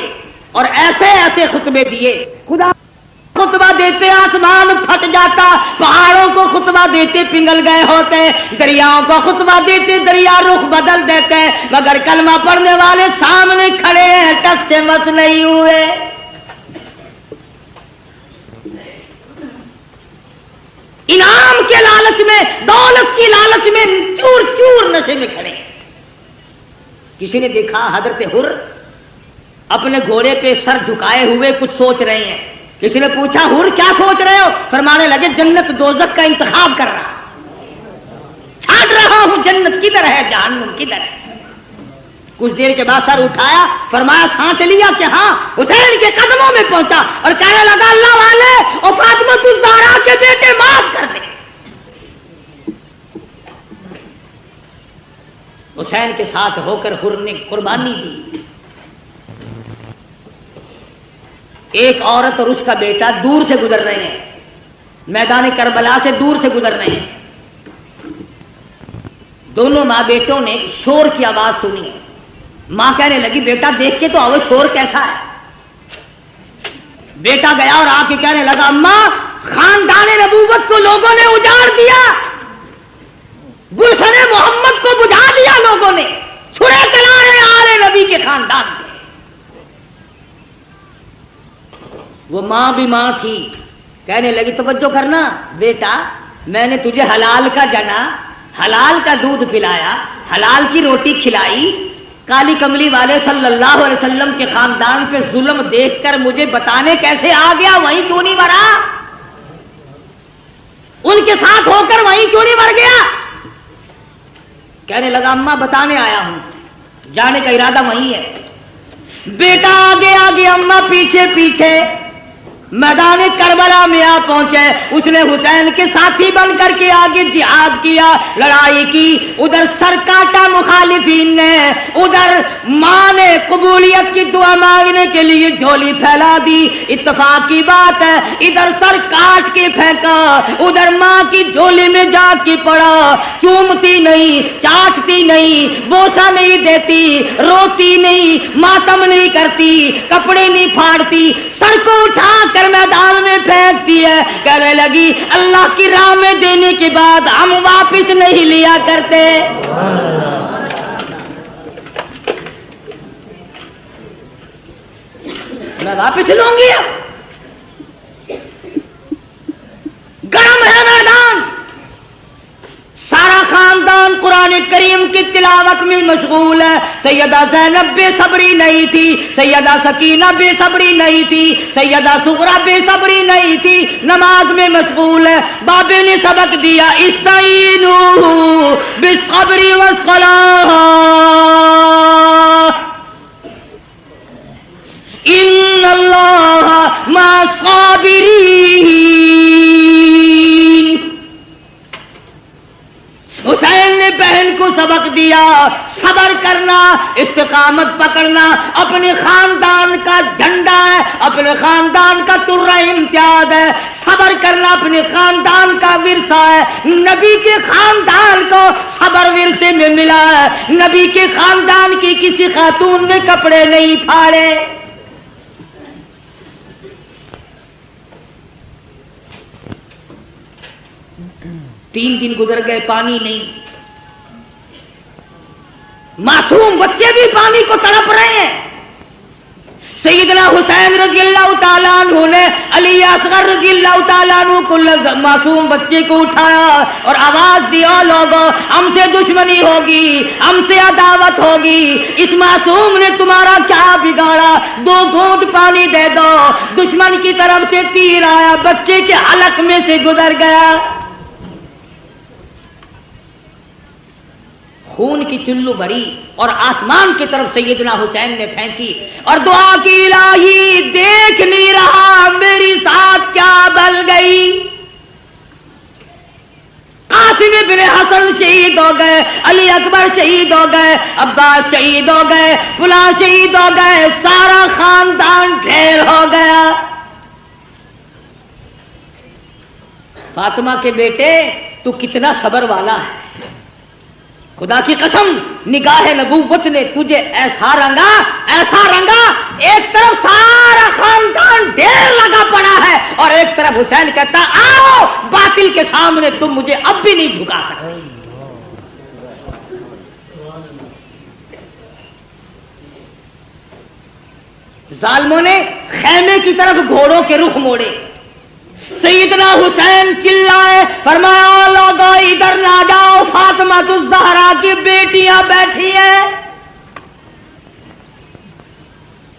Speaker 2: اور ایسے ایسے خطبے دیے، خدا خطبہ دیتے آسمان پھٹ جاتا، پہاڑوں کو خطبہ دیتے پنگل گئے ہوتے، دریاؤں کو خطبہ دیتے دریا رخ بدل دیتے، مگر کلمہ پڑھنے والے سامنے کھڑے ہیں، ٹس سے مس نہیں ہوئے۔ انعام کے لالچ میں، دولت کی لالچ میں چور چور نشے میں کھڑے ہیں۔ کسی نے دیکھا حضرت حر اپنے گھوڑے پہ سر جھکائے ہوئے کچھ سوچ رہے ہیں، کسی نے پوچھا حر کیا سوچ رہے ہو؟ فرمانے لگے جنت دوزخ کا انتخاب کر رہا، چھانٹ رہا ہوں جنت کدھر ہے جہنم کدھر ہے۔ کچھ دیر کے بعد سر اٹھایا، فرمایا چھانٹ لیا کہ ہاں، حسین کے قدموں میں پہنچا اور کہنے لگا اللہ والے اور فاطمۃ الزہرا کے بیٹے معاف کر دے۔ حسین کے ساتھ ہو کر حر نے قربانی دی۔ ایک عورت اور اس کا بیٹا دور سے گزر رہے ہیں، میدان کربلا سے دور سے گزر رہے ہیں، دونوں ماں بیٹوں نے شور کی آواز سنی، ماں کہنے لگی بیٹا دیکھ کے تو آؤ شور کیسا ہے۔ بیٹا گیا اور آ کے کہنے لگا اماں خاندان نبوت کو لوگوں نے اجاڑ دیا، گلشن محمد کو بجھا دیا لوگوں نے، چھڑے چلا رہے آل نبی کے خاندان میں۔ وہ ماں بھی ماں تھی، کہنے لگی توجہ کرنا بیٹا، میں نے تجھے حلال کا جنا، حلال کا دودھ پلایا، حلال کی روٹی کھلائی، کالی کملی والے صلی اللہ علیہ وسلم کے خاندان پہ ظلم دیکھ کر مجھے بتانے کیسے آ گیا؟ وہیں کیوں نہیں مرا؟ ان کے ساتھ ہو کر وہیں کیوں نہیں مر گیا؟ کہنے لگا اماں بتانے آیا ہوں، جانے کا ارادہ وہیں ہے۔ بیٹا آگے آگے، اماں پیچھے پیچھے، میدان کربلا میں آ پہنچے۔ اس نے حسین کے ساتھی بن کر کے آگے جہاد کیا، لڑائی کی، ادھر سر کاٹا مخالفین نے، ادھر ماں نے قبولیت کی دعا مانگنے کے لیے جھولی پھیلا دی۔ اتفاق کی بات ہے ادھر سر کاٹ کے پھینکا، ادھر ماں کی جھولی میں جا کے پڑا، چومتی نہیں، چاٹتی نہیں، بوسا نہیں دیتی، روتی نہیں، ماتم نہیں کرتی، کپڑے نہیں پھاڑتی، سر کو اٹھا کر کر میدان میں پھینکتی ہے، کہنے لگی اللہ کی راہ میں دینے کے بعد ہم واپس نہیں لیا کرتے. میں واپس لوں گی. گرم ہے میدان، سارا خاندان قرآن کریم کی تلاوت میں مشغول ہے. سیدہ زینب بے صبری نہیں تھی، سیدہ سکینہ بے صبری نہیں تھی، سیدہ سغرا بے صبری نہیں تھی، نماز میں مشغول ہے. بابے نے سبق دیا استعینوا بالصبر والصلاۃ ان اللہ مع الصابرین. حسین نے بہن کو سبق دیا صبر کرنا، استقامت پکڑنا اپنے خاندان کا جھنڈا ہے، اپنے خاندان کا ترہ امتیاز ہے. صبر کرنا اپنے خاندان کا ورثہ ہے. نبی کے خاندان کو صبر ورثے میں ملا ہے. نبی کے خاندان کی کسی خاتون نے کپڑے نہیں پھاڑے. تین دن گزر گئے، پانی نہیں. معصوم بچے بھی پانی کو تڑپ رہے ہیں. سیدنا حسین رضی اللہ تعالیٰ عنہ نے علی اصغر رضی اللہ تعالیٰ عنہ کو معصوم بچے کو اٹھایا اور آواز دیا لوگوں ہم سے دشمنی ہوگی، ہم سے عداوت ہوگی. اس معصوم نے تمہارا کیا بگاڑا؟ 2 گھونٹ پانی دے دو. دشمن کی طرف سے تیر آیا، بچے کے حلق میں سے گزر گیا. خون کی چلو بھری اور آسمان کی طرف سیدنا حسین نے پھینکی اور دعا کی الہی دیکھ نہیں رہا میری ساتھ کیا بل گئی. قاسم بن حسن شہید ہو گئے، علی اکبر شہید ہو گئے، عباس شہید ہو گئے، فلاں شہید ہو گئے، سارا خاندان ڈھیر ہو گیا. فاطمہ کے بیٹے تو کتنا صبر والا ہے. خدا کی قسم نگاہ نبوت نے تجھے ایسا رنگا ایک طرف سارا خاندان ڈھیر لگا پڑا ہے اور ایک طرف حسین کہتا آؤ باطل کے سامنے تم مجھے اب بھی نہیں جھکا سکتے. ظالموں نے خیمے کی طرف گھوڑوں کے رخ موڑے. سیدنا حسین چلائے، فرمایا لوگوں ادھر نہ جاؤ، فاطمہ الزہرا کی بیٹیاں بیٹھی ہیں.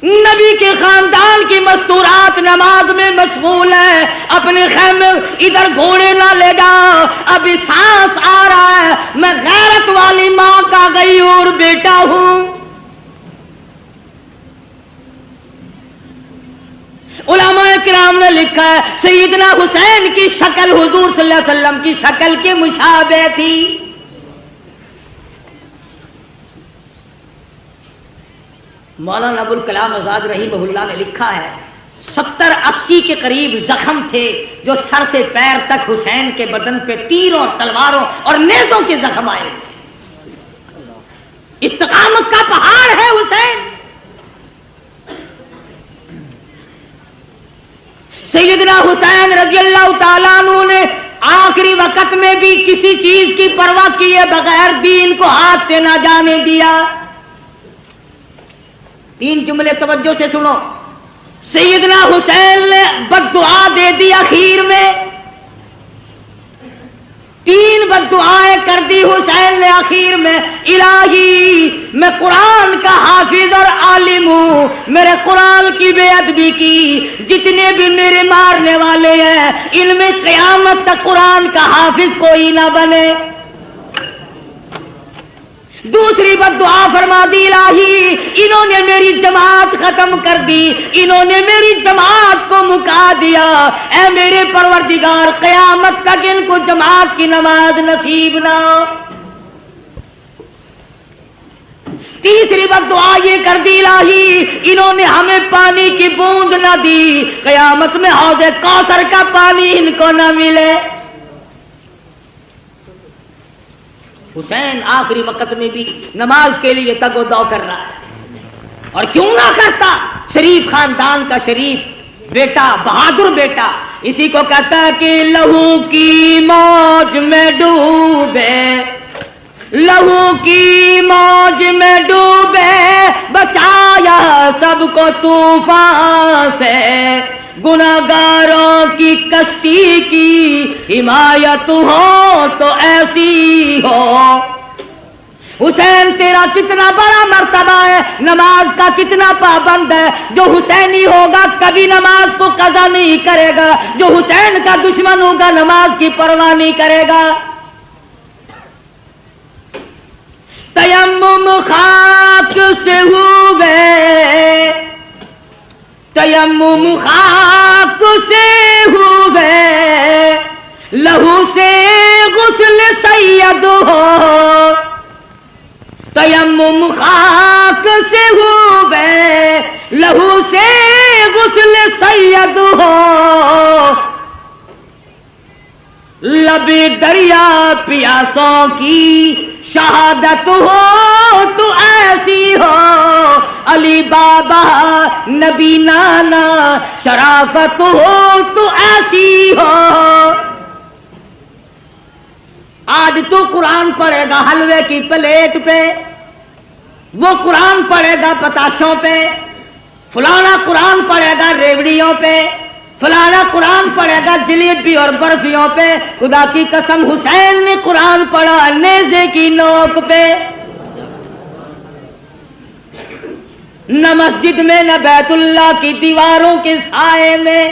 Speaker 2: نبی کے خاندان کی مستورات نماز میں مشغول ہیں. اپنے خیمے ادھر گھوڑے نہ لے جاؤ، ابھی سانس آ رہا ہے، میں غیرت والی ماں کا غیور بیٹا ہوں. علماء کرام نے لکھا ہے سیدنا حسین کی شکل حضور صلی اللہ علیہ وسلم کی شکل کے مشابہ تھی. مولانا ابوالکلام آزاد رحمہ اللہ نے لکھا ہے 70-80 کے قریب زخم تھے جو سر سے پیر تک حسین کے بدن پہ تیروں، تلواروں اور نیزوں کے زخم آئے. استقامت کا پہاڑ ہے حسین. سیدنا حسین رضی اللہ تعالیٰ عنہ نے آخری وقت میں بھی کسی چیز کی پرواہ کیے بغیر دین کو ہاتھ سے نہ جانے دیا. 3 جملے توجہ سے سنو. سیدنا حسین نے بد دعا دے دی اخیر میں، 3 بد دعائیں کر دی حسین نے اخیر میں. الہی میں قرآن کا حافظ اور عالم ہوں، میرے قرآن کی بے ادبی کی، جتنے بھی میرے مارنے والے ہیں ان میں قیامت تک قرآن کا حافظ کوئی نہ بنے. دوسری بد دعا فرما دی الہی انہوں نے میری جماعت ختم کر دی، انہوں نے میری جماعت کو مکا دیا، اے میرے پروردگار قیامت تک ان کو جماعت کی نماز نصیب نہ ہو. تیسری بد دعا یہ کر دی الہی انہوں نے ہمیں پانی کی بوند نہ دی، قیامت میں حوض کوثر کا پانی ان کو نہ ملے. حسین آخری وقت میں بھی نماز کے لیے تگ و دو کر رہا ہے، اور کیوں نہ کرتا؟ شریف خاندان کا شریف بیٹا بہادر بیٹا، اسی کو کہتا ہے کہ لہو کی موج میں ڈوبے، لہو کی موج میں ڈوبے، بچایا سب کو طوفان سے، گناہگاروں کی کشتی کی حمایت ہو تو ایسی ہو۔ حسین تیرا کتنا بڑا مرتبہ ہے، نماز کا کتنا پابند ہے، جو حسینی ہوگا کبھی نماز کو قضا نہیں کرے گا، جو حسین کا دشمن ہوگا نماز کی پرواہ نہیں کرے گا۔ تیمم خاک سے ہوئے، تیمم خاک سے ہوئے، لہو سے غسل سید ہو، تیمم خاک سے ہوئے، لہو سے غسل سید ہو، لبی دریا پیاسوں کی شہادت ہو تو ایسی ہو، علی بابا نبی نانا شرافت ہو تو ایسی ہو۔ آج تو قرآن پڑھے گا حلوے کی پلیٹ پہ، وہ قرآن پڑھے گا پتاشوں پہ، فلانا قرآن پڑھے گا ریوڑیوں پہ، فلانا قرآن پڑھے گا جلیبی اور برفیوں پہ۔ خدا کی قسم حسین نے قرآن پڑھا نیزے کی نوک پہ، نہ مسجد میں نہ بیت اللہ کی دیواروں کے سائے میں،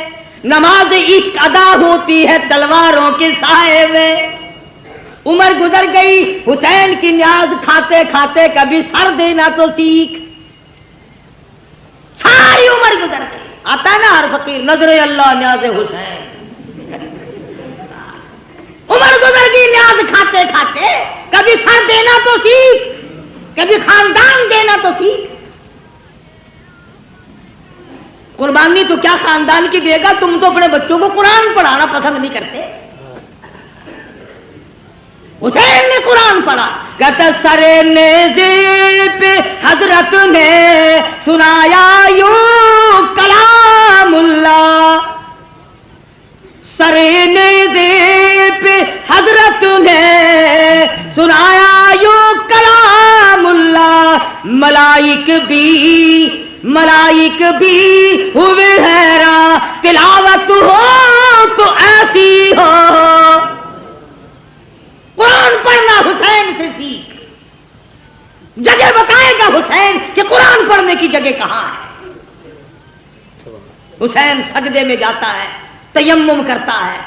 Speaker 2: نماز عشق ادا ہوتی ہے تلواروں کے سائے میں۔ عمر گزر گئی، حسین کی نیاز کھاتے کھاتے کبھی سر دینا تو سیکھ، ساری عمر گزر گئی۔ آتا ہے نا ہر فقیر نظر اللہ نیاز حسین، عمر گزر گئی نیاز کھاتے کھاتے، کبھی سر دینا تو سیکھ، کبھی خاندان دینا تو سیکھ۔ قربانی تو کیا خاندان کی دے گا، تم تو اپنے بچوں کو قرآن پڑھانا پسند نہیں کرتے۔ حسین نے قرآن پڑھا، کہتا سرے نیزے پہ حضرت نے سنایا یوں کلام اللہ، سرے نیزے پہ حضرت نے سنایا یوں کلام اللہ، ملائک بھی ہوئے حیران، تلاوت ہو تو ایسی ہو۔ قرآن پڑھنا حسین سے سیکھ، جگہ بتائے گا حسین کہ قرآن پڑھنے کی جگہ کہاں ہے۔ حسین سجدے میں جاتا ہے، تیمم کرتا ہے،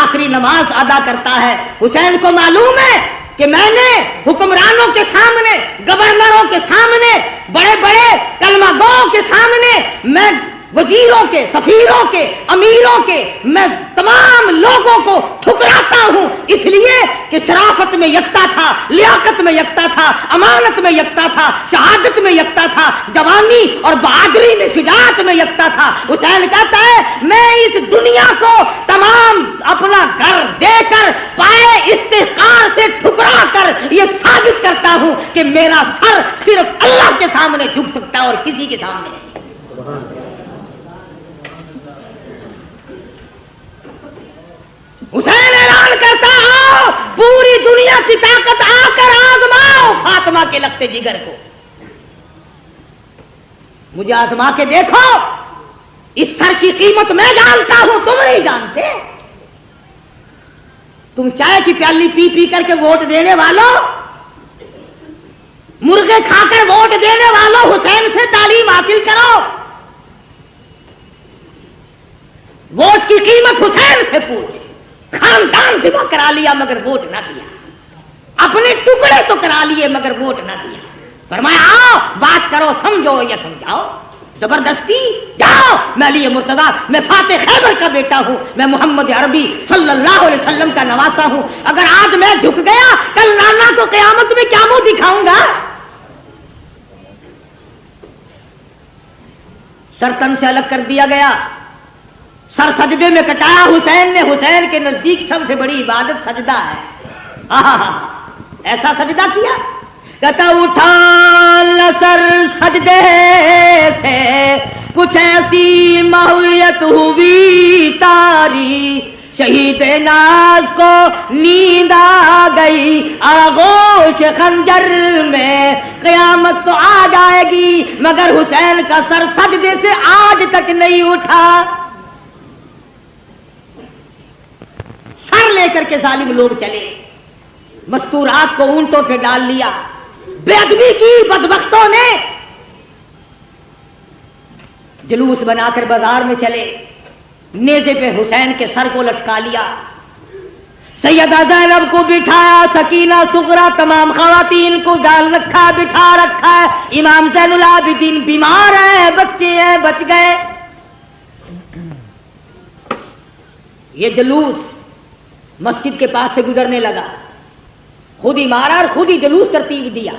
Speaker 2: آخری نماز ادا کرتا ہے۔ حسین کو معلوم ہے کہ میں نے حکمرانوں کے سامنے، گورنروں کے سامنے، بڑے بڑے کلمہ گوؤں کے سامنے، میں وزیروں کے، سفیروں کے، امیروں کے، میں تمام لوگوں کو ٹھکراتا ہوں، اس لیے کہ شرافت میں یکتا تھا، لیاقت میں یکتا تھا، امانت میں یکتا تھا، شہادت میں یکتا تھا، جوانی اور بہادری میں، شجاعت میں یکتا تھا۔ حسین کہتا ہے میں اس دنیا کو تمام اپنا گھر دے کر، پائے استحقار سے ٹھکرا کر یہ ثابت کرتا ہوں کہ میرا سر صرف اللہ کے سامنے جھک سکتا ہے اور کسی کے سامنے نہیں۔ حسین اعلان کرتا ہو پوری دنیا کی طاقت آ کر آزماؤ فاطمہ کے لگتے جگر کو، مجھے آزما کے دیکھو، اس سر کی قیمت میں جانتا ہوں، تم نہیں جانتے۔ تم چائے کی پیالی پی پی کر کے ووٹ دینے والوں، مرغے کھا کر ووٹ دینے والوں، حسین سے تعلیم حاصل کرو، ووٹ کی قیمت حسین سے پوچھ۔ خاندان ذبح کرا لیا مگر ووٹ نہ دیا، اپنے ٹکڑے تو کرا لیے مگر ووٹ نہ دیا۔ فرمایا آؤ بات کرو، سمجھو یا سمجھاؤ، زبردستی جاؤ۔ میں علی مرتضیٰ، میں فاتح خیبر کا بیٹا ہوں، میں محمد عربی صلی اللہ علیہ وسلم کا نواسا ہوں، اگر آج میں جھک گیا کل نانا کو قیامت میں کیا منہ دکھاؤں گا؟ سر تن سے الگ کر دیا گیا، سر سجدے میں کٹایا حسین نے۔ حسین کے نزدیک سب سے بڑی عبادت سجدہ ہے۔ ایسا سجدہ کیا، کہتا اٹھا سر سجدے سے کچھ ایسی ماہویت ہوئی تاری، شہید ناز کو نیند آ گئی، آغوش خنجر میں قیامت تو آ جائے گی، مگر حسین کا سر سجدے سے آج تک نہیں اٹھا۔ سر لے کر کے ظالم لوگ چلے، مستورات کو اونٹوں پہ ڈال لیا، بے ادبی کی بدبختوں نے، جلوس بنا کر بازار میں چلے، نیزے پہ حسین کے سر کو لٹکا لیا، سیدہ زینب کو بٹھایا، سکینہ صغرا تمام خواتین کو ڈال رکھا، بٹھا رکھا ہے، امام زین العابدین بیمار ہیں، بچے ہیں، بچ گئے۔ یہ جلوس مسجد کے پاس سے گزرنے لگا، خود ہی مارا اور خود ہی جلوس ترتیب دیا۔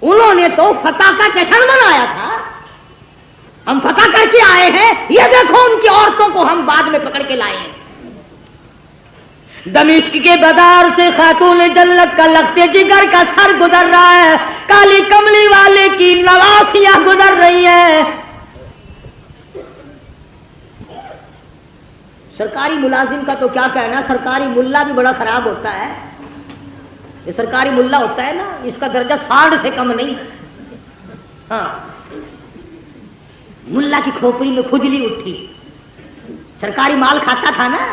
Speaker 2: انہوں نے تو فتح کا جشن منایا تھا، ہم فتح کر کے آئے ہیں، یہ دیکھو ان کی عورتوں کو ہم بعد میں پکڑ کے لائے ہیں۔ دمشق کے بازار سے خاتون جنت کا لگتے جگر کا سر گزر رہا ہے، کالی کملی والے کی نواسیاں گزر رہی ہیں۔ سرکاری ملازم کا تو کیا کہنا، سرکاری ملا بھی بڑا خراب ہوتا ہے۔ یہ سرکاری ملا ہوتا ہے نا، اس کا درجہ 60 سے کم نہیں۔ ہاں، ملا کی کھوپڑی میں کھجلی اٹھی، سرکاری مال کھاتا تھا نا۔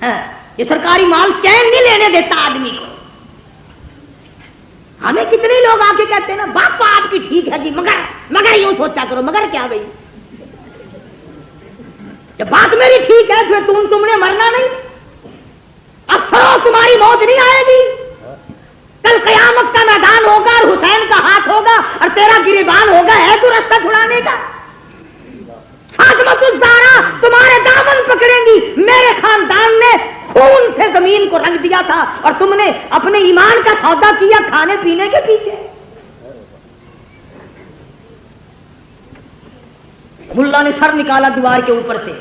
Speaker 2: ہاں، یہ سرکاری مال چین نہیں لینے دیتا آدمی کو۔ ہمیں کتنے لوگ آ کے کہتے ہیں نا، بات تو آپ کی ٹھیک ہے جی، مگر یوں سوچا کرو، مگر کیا بھائی، جب بات میری ٹھیک ہے پھر تم نے مرنا نہیں، اب سرو تمہاری موت نہیں آئے گی، کل قیامت کا میدان ہوگا اور حسین کا ہاتھ ہوگا اور تیرا گریبان ہوگا، ہے تو رستہ چھڑانے کا۔ فاطمہ الزہرا تمہارے دامن پکڑیں گی، میرے خاندان نے خون سے زمین کو رنگ دیا تھا اور تم نے اپنے ایمان کا سودا کیا کھانے پینے کے پیچھے۔ ملا نے سر نکالا دیوار کے اوپر سے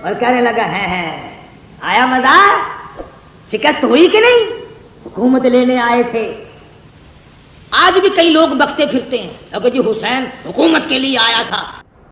Speaker 2: اور کہنے لگا، ہے آیا مزہ، شکست ہوئی کہ نہیں؟ حکومت لینے آئے تھے۔ آج بھی کئی لوگ بکتے پھرتے ہیں کہ جی حسین حکومت کے لیے آیا تھا،